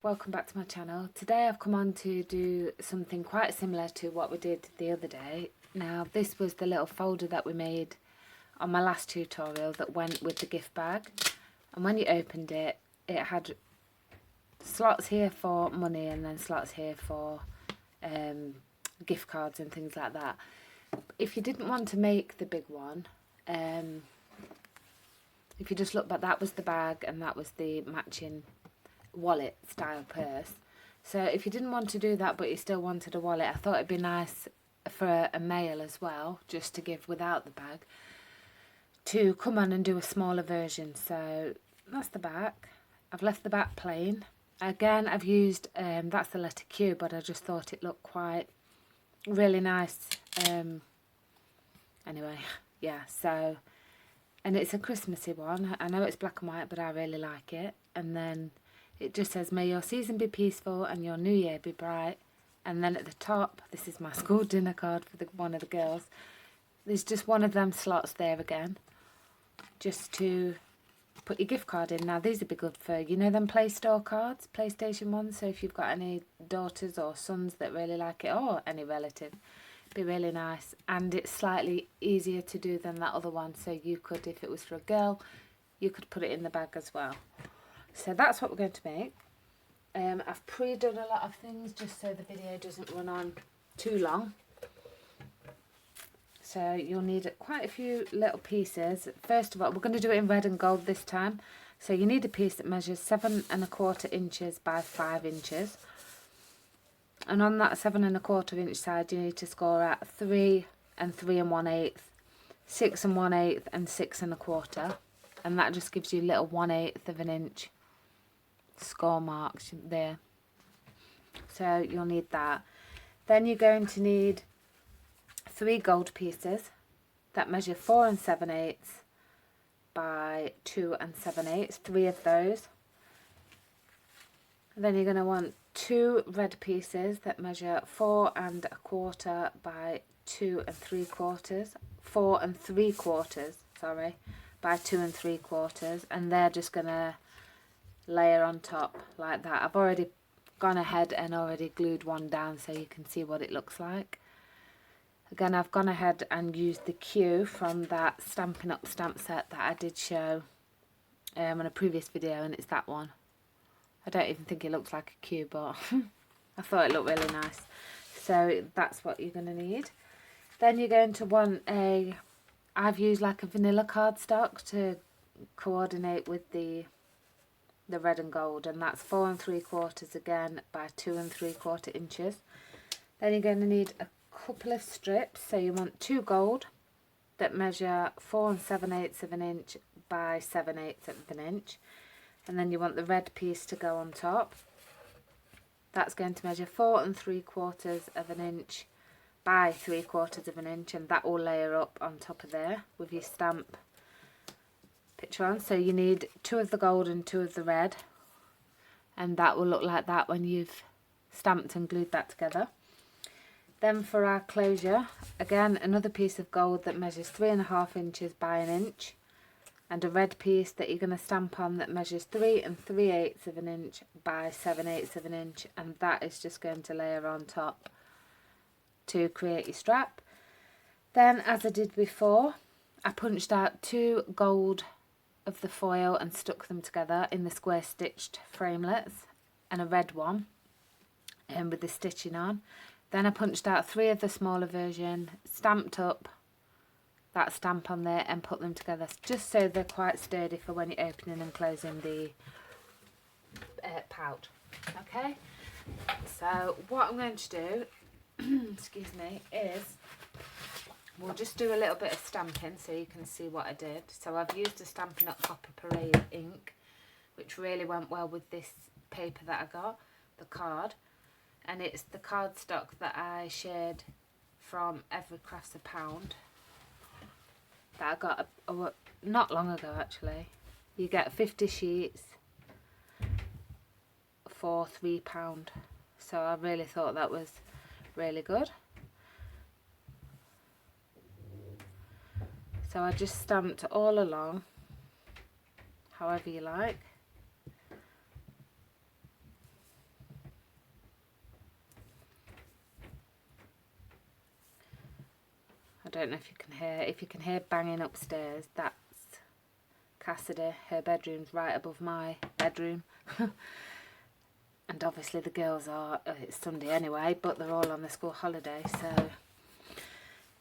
Welcome back to my channel. Today I've come on to do something quite similar to what we did the other day. Now this was the little folder that we made on my last tutorial that went with the gift bag, and when you opened it, it had slots here for money and then slots here for gift cards and things like that. If you didn't want to make the big one, if you just look back, that was the bag and that was the matching wallet style purse. So if you didn't want to do that but you still wanted a wallet, I thought it'd be nice for a male as well, just to give without the bag, to come on and do a smaller version. So that's the back. I've left the back plain. Again, I've used that's the letter Q, but I just thought it looked quite really nice. Anyway, yeah, so, and it's a Christmassy one. I know it's black and white, but I really like it. And then it just says, may your season be peaceful and your new year be bright. And then at the top, this is my school dinner card for one of the girls. There's just one of them slots there again, just to put your gift card in. Now these would be good for, you know, them Play Store cards, PlayStation ones. So if you've got any daughters or sons that really like it, or any relative, it'd be really nice. And it's slightly easier to do than that other one. So you could, if it was for a girl, you could put it in the bag as well. So that's what we're going to make. I've pre-done a lot of things just so the video doesn't run on too long. So you'll need quite a few little pieces. First of all, we're going to do it in red and gold this time. So you need a piece that measures 7¼ inches by 5 inches. And on that 7¼ inch side, you need to score at 3 and 3⅛, 6 1/8 and 6 1/4. And that just gives you little 1/8 of an inch score marks there. So you'll need that. Then you're going to need 3 gold pieces that measure 4 7/8 by 2 7/8, 3 of those. And then you're going to want 2 red pieces that measure 4 1/4 by 2 3/4, 4 3/4, sorry, by 2 3/4, and they're just going to layer on top like that. I've already gone ahead and already glued one down so you can see what it looks like. Again, I've gone ahead and used the Q from that Stampin' Up stamp set that I did show in a previous video, and it's that one. I don't even think it looks like a Q, but I thought it looked really nice. So that's what you're going to need. Then you're going to want I've used like a vanilla cardstock to coordinate with the red and gold, and that's 4 3/4 again by 2 3/4 inches. Then you're going to need a couple of strips. So you want 2 gold that measure 4 7/8 of an inch by 7/8 of an inch, and then you want the red piece to go on top. That's going to measure 4 3/4 of an inch by 3/4 of an inch, and that will layer up on top of there with your stamp picture on. So you need 2 of the gold and 2 of the red, and that will look like that when you've stamped and glued that together. Then for our closure, again another piece of gold that measures 3 1/2 inches by an inch, and a red piece that you're going to stamp on that measures 3 3/8 of an inch by 7/8 of an inch, and that is just going to layer on top to create your strap. Then, as I did before, I punched out 2 gold of the foil and stuck them together in the square stitched framelets, and a red one with the stitching on. Then I punched out 3 of the smaller version, stamped up that stamp on there and put them together just so they're quite sturdy for when you're opening and closing the pouch. Okay, so what I'm going to do excuse me, is we'll just do a little bit of stamping so you can see what I did. So I've used a Stampin' Up Copper Parade ink, which really went well with this paper that I got, the card. And it's the cardstock that I shared from Every Crafts a Pound that I got not long ago actually. You get 50 sheets for £3. So I really thought that was really good. So I just stamped all along, however you like. I don't know if you can hear banging upstairs. That's Cassidy. Her bedroom's right above my bedroom. And obviously the girls are, it's Sunday anyway, but they're all on the school holiday, so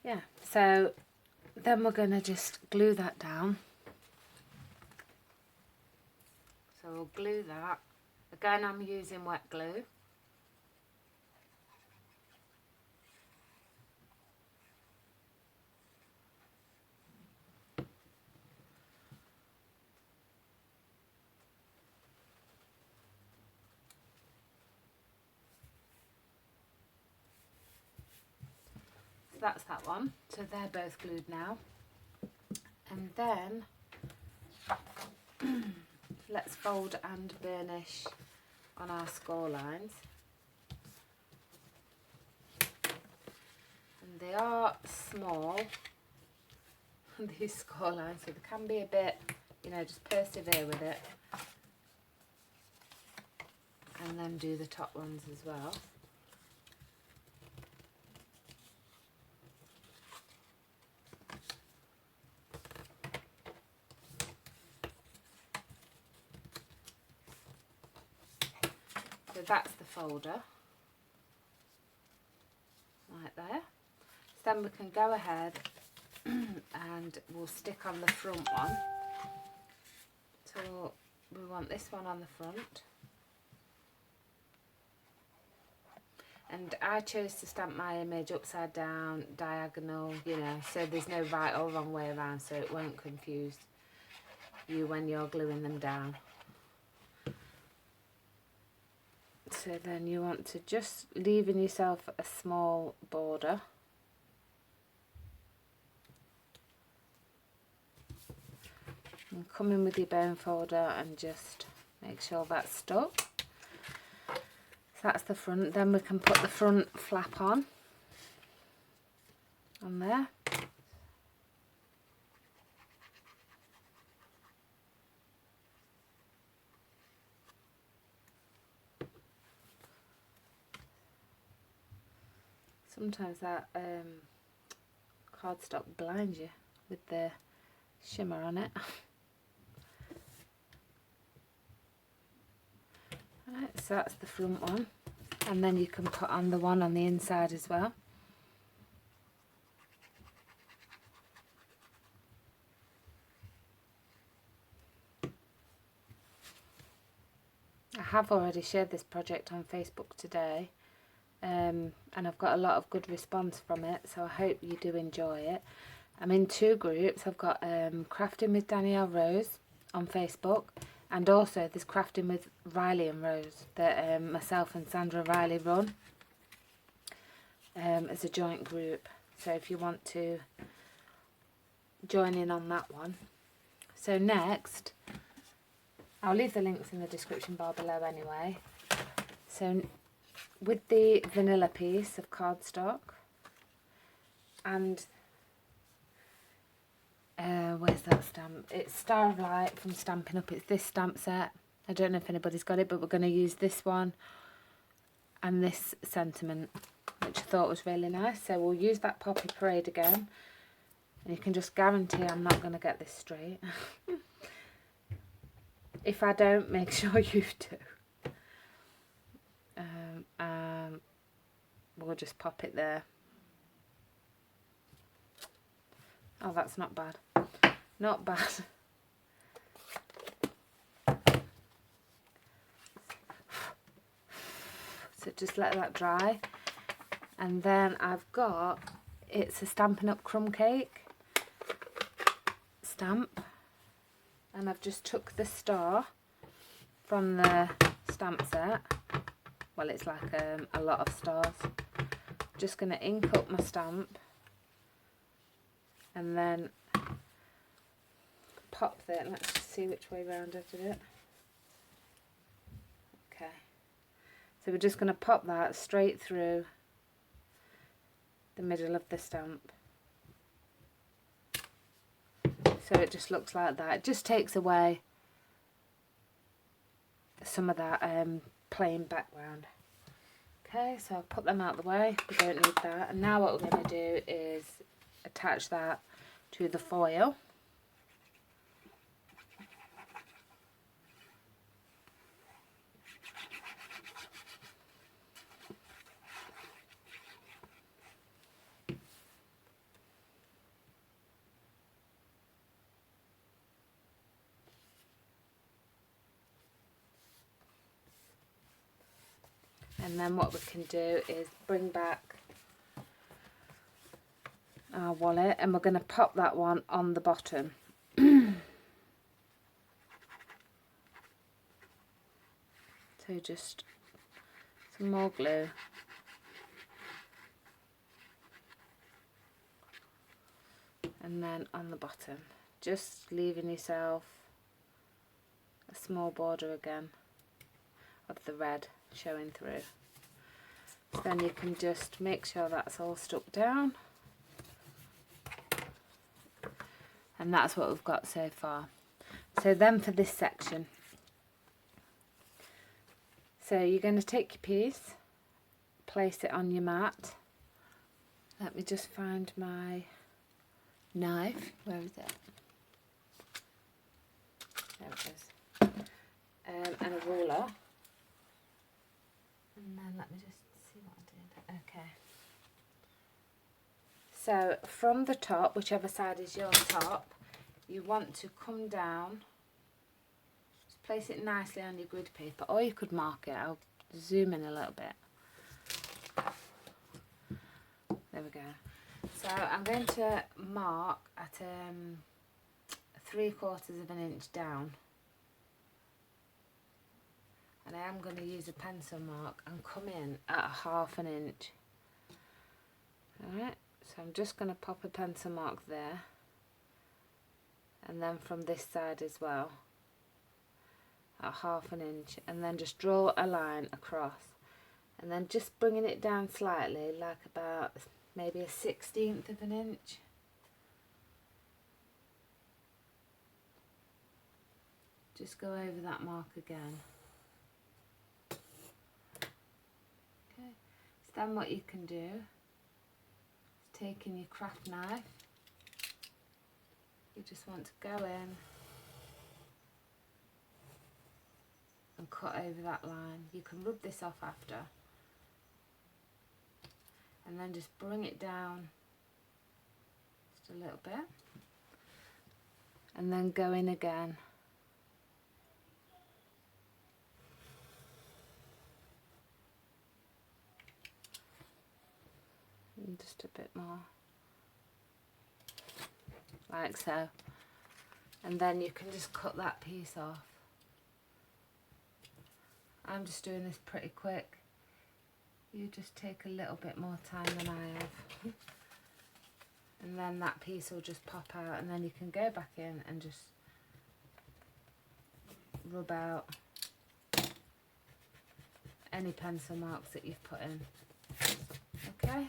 yeah. So then we're going to just glue that down. So we'll glue that. Again, I'm using wet glue. That's that one, so they're both glued now. And then let's fold and burnish on our score lines. And they are small, these score lines, so they can be a bit, you know, just persevere with it. And then do the top ones as well. So that's the folder, right there. So then we can go ahead and we'll stick on the front one. So we want this one on the front. And I chose to stamp my image upside down, diagonal, you know, so there's no right or wrong way around, so it won't confuse you when you're gluing them down. So then you want to just leaving yourself a small border. And come in with your bone folder and just make sure that's stuck. So that's the front. Then we can put the front flap on there. Sometimes that cardstock blinds you with the shimmer on it. Right, so that's the front one, and then you can put on the one on the inside as well. I have already shared this project on Facebook today, and I've got a lot of good response from it, so I hope you do enjoy it. I'm in two groups. I've got Crafting with Danielle Rose on Facebook, and also there's Crafting with Riley and Rose that myself and Sandra Riley run as a joint group. So if you want to join in on that one. So next, I'll leave the links in the description bar below anyway. So with the vanilla piece of cardstock and where's that stamp? It's Star of Light from Stampin' Up. It's this stamp set. I don't know if anybody's got it, but we're going to use this one and this sentiment, which I thought was really nice. So we'll use that Poppy Parade again. And you can just guarantee I'm not going to get this straight. If I don't, make sure you do. We'll just pop it there. Oh, that's not bad. Not bad. So just let that dry. And then I've got, it's a Stampin' Up crumb cake stamp. And I've just took the star from the stamp set. Well, it's like a lot of stars. Just going to ink up my stamp. And then pop that. Let's just see which way round I did it. Okay. So we're just going to pop that straight through the middle of the stamp. So it just looks like that. It just takes away some of that plain background. Okay, so I'll put them out of the way. We don't need that. And now what we're going to do is attach that to the foil. And then what we can do is bring back our wallet, and we're going to pop that one on the bottom. So just some more glue. And then on the bottom, just leaving yourself a small border again of the red showing through. So then you can just make sure that's all stuck down. And that's what we've got so far. So then for this section, so you're going to take your piece, place it on your mat. Let me just find my knife. Where is it? There it is. And a ruler. And then let me just see what I did. Okay. So from the top, whichever side is your top, you want to come down. Just place it nicely on your grid paper, or you could mark it. I'll zoom in a little bit. There we go. So I'm going to mark at 3/4 of an inch down. And I am going to use a pencil mark and come in at 1/2 an inch. Alright, so I'm just going to pop a pencil mark there. And then from this side as well, at 1/2 an inch. And then just draw a line across. And then just bringing it down slightly, like about maybe a 1/16 of an inch. Just go over that mark again. Okay, so then what you can do is taking your craft knife, you just want to go in and cut over that line. You can rub this off after. And then just bring it down just a little bit. And then go in again. And just a bit more. Like so. And then you can just cut that piece off. I'm just doing this pretty quick. You just take a little bit more time than I have. And then that piece will just pop out, and then you can go back in and just rub out any pencil marks that you've put in. Okay?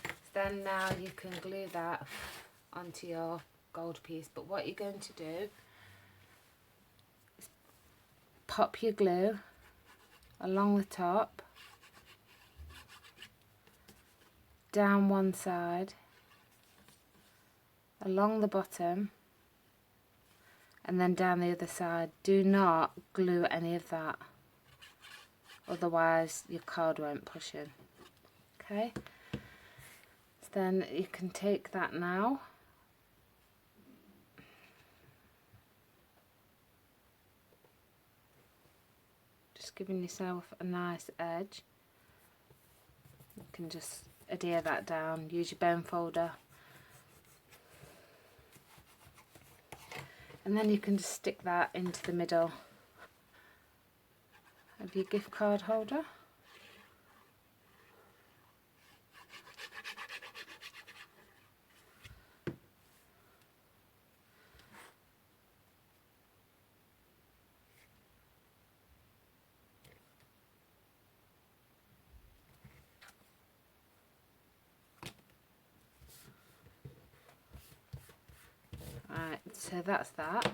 So then now you can glue that onto your gold piece, but what you're going to do is pop your glue along the top, down one side, along the bottom, and then down the other side. Do not glue any of that, otherwise your card won't push in. Okay, so then you can take that now, just giving yourself a nice edge. You can just adhere that down, use your bone folder, and then you can just stick that into the middle of your gift card holder. Right, so that's that.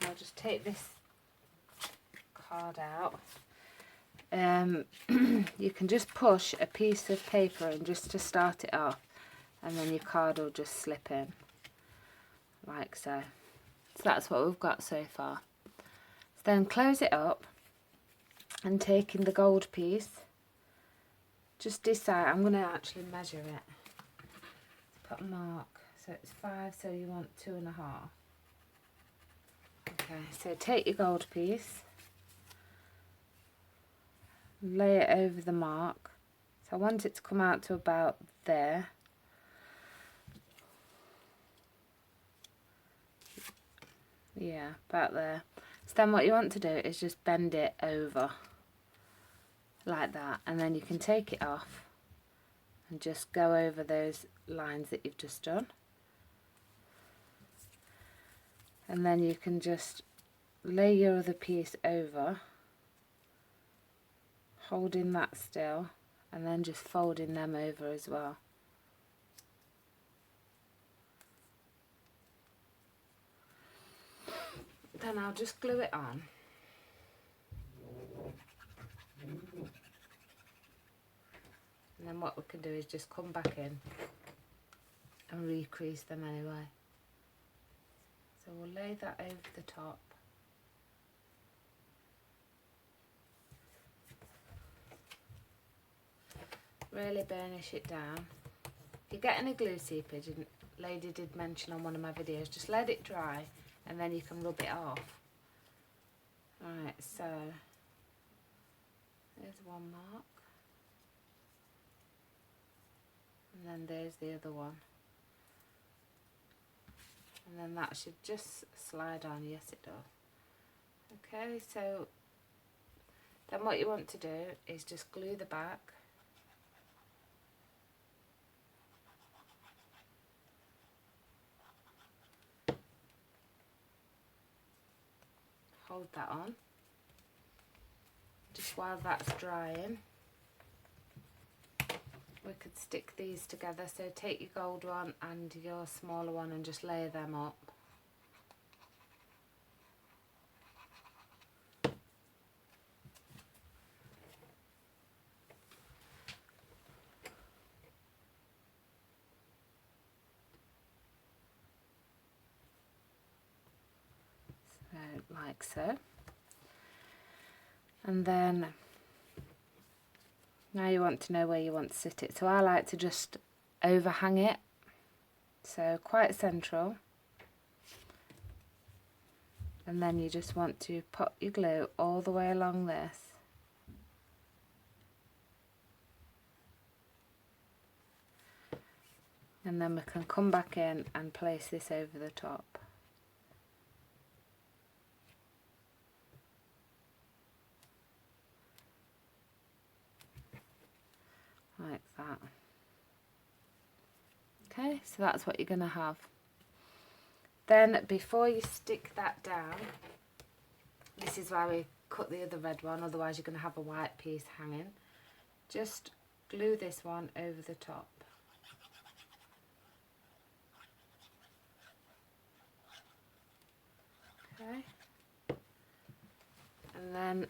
I'll just take this card out. You can just push a piece of paper in just to start it off, and then your card will just slip in like so. So that's what we've got so far. So then close it up, and taking the gold piece, just decide, I'm going to actually measure it. Let's put a mark. So it's 5, so you want 2.5. Okay, so take your gold piece, lay it over the mark. So I want it to come out to about there. Yeah, about there. So then what you want to do is just bend it over like that, and then you can take it off and just go over those lines that you've just done. And then you can just lay your other piece over, holding that still, and then just folding them over as well. Then I'll just glue it on. And then what we can do is just come back in and recrease them anyway. So we'll lay that over the top. Really burnish it down. If you're getting a glue seepage, and Lady did mention on one of my videos, just let it dry and then you can rub it off. Alright, so there's one mark. And then there's the other one. And then that should just slide on. Yes, it does. Okay, so then what you want to do is just glue the back. Hold that on. Just while that's drying, we could stick these together. So take your gold one and your smaller one and just layer them up. So, like so. And then now you want to know where you want to sit it. So I like to just overhang it, so quite central. And then you just want to put your glue all the way along this. And then we can come back in and place this over the top. Like that. Okay, so that's what you're going to have. Then before you stick that down, this is why we cut the other red one, otherwise you're going to have a white piece hanging. Just glue this one over the top. Okay. And then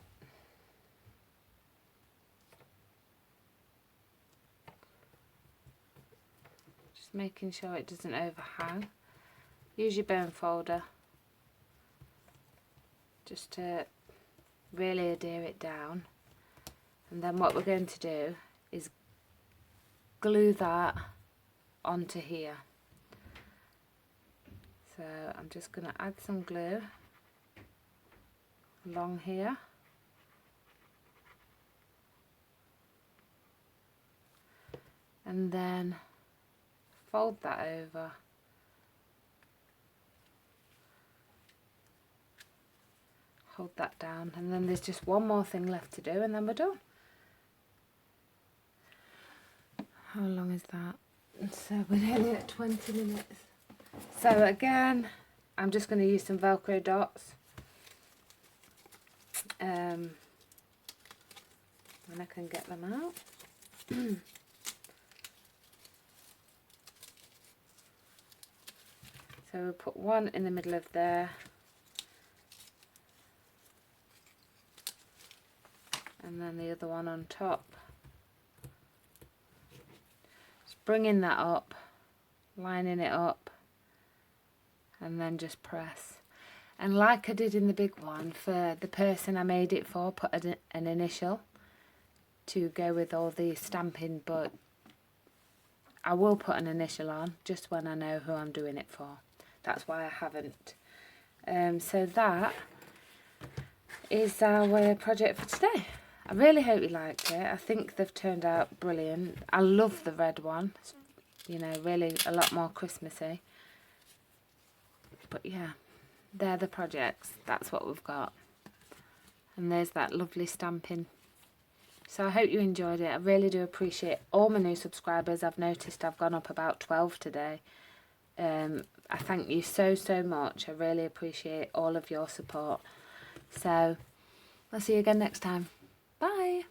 just making sure it doesn't overhang. Use your bone folder just to really adhere it down. And then what we're going to do is glue that onto here. So I'm just going to add some glue along here. And then fold that over. Hold that down, and then there's just one more thing left to do and then we're done. How long is that? So we're nearly at 20 minutes. So again, I'm just going to use some Velcro dots. When I can get them out. So we'll put one in the middle of there. And then the other one on top. Just bringing that up lining it up, and then just press. And like I did in the big one, for the person I made it for, put an initial to go with all the stamping, but I will put an initial on just when I know who I'm doing it for. That's why I haven't. So that is our project for today. I really hope you liked it. I think they've turned out brilliant. I love the red one. It's, you know, really a lot more Christmassy. But yeah, they're the projects. That's what we've got. And there's that lovely stamping. So I hope you enjoyed it. I really do appreciate all my new subscribers. I've noticed I've gone up about 12 today. I thank you so much. I really appreciate all of your support. So I'll see you again next time. Bye.